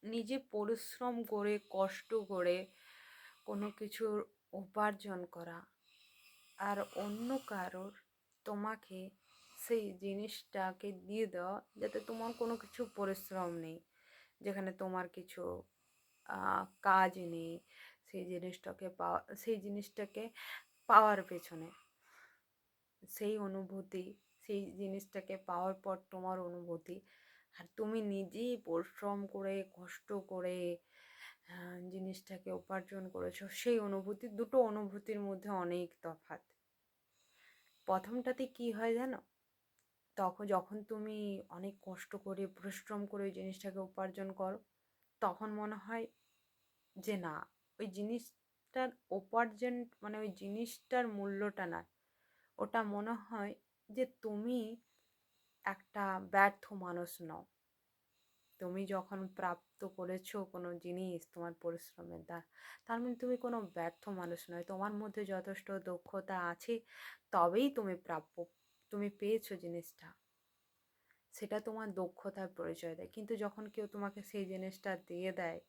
নিজে পরিশ্রম করে কষ্ট করে কোনো কিছুর উপার্জন করা আর অন্য কারোর তোমাকে সেই জিনিসটাকে দিয়ে দেওয়া, যাতে তোমার কোনো কিছু পরিশ্রম নেই, যেখানে তোমার কিছু কাজ নেই, সেই জিনিসটাকে পাওয়ার পেছনে সেই অনুভূতি, সেই জিনিসটাকে পাওয়ার পর তোমার অনুভূতি, আর তুমি নিজেই পরিশ্রম করে কষ্ট করে জিনিসটাকে উপার্জন করেছো, সেই অনুভূতি, দুটো অনুভূতির মধ্যে অনেক তফাৎ। প্রথমটাতে কি হয় জানো, যখন তুমি অনেক কষ্ট করে পরিশ্রম করে ওই জিনিসটাকে উপার্জন করো, তখন মনে হয় যে না, ওই জিনিসটার উপার্জন মানে ওই জিনিসটার মূল্যটা না, ওটা মনে হয় যে তুমি একটা ব্যর্থ মানুষ নও। তুমি যখন প্রাপ্ত করেছো কোনো জিনিস তোমার পরিশ্রমের দ্বারা, তার মানে তুমি কোনো ব্যর্থ মানুষ নয়, তোমার মধ্যে যথেষ্ট দক্ষতা আছে, তবেই তুমি প্রাপ্য, তুমি পেয়েছো জিনিসটা, সেটা তোমার দক্ষতার পরিচয় দেয়। কিন্তু যখন কেউ তোমাকে সেই জিনিসটা দিয়ে দেয়,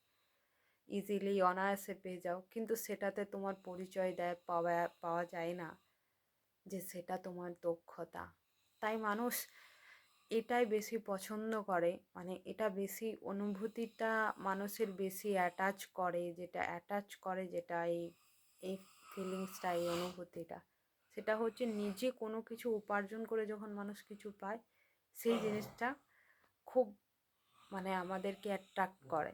ইজিলি অনায়াসে পেয়ে যাও, কিন্তু সেটাতে তোমার পরিচয় দেয় পাওয়া পাওয়া যায় না যে সেটা তোমার দক্ষতা। তাই মানুষ এটাই বেশি পছন্দ করে, মানে এটা বেশি অনুভূতিটা মানুষের বেশি অ্যাটাচ করে যেটা এই ফিলিংসটা, এই অনুভূতিটা, সেটা হচ্ছে নিজে কোনো কিছু উপার্জন করে যখন মানুষ কিছু পায়, সেই জিনিসটা খুব মানে আমাদেরকে অ্যাট্রাক্ট করে।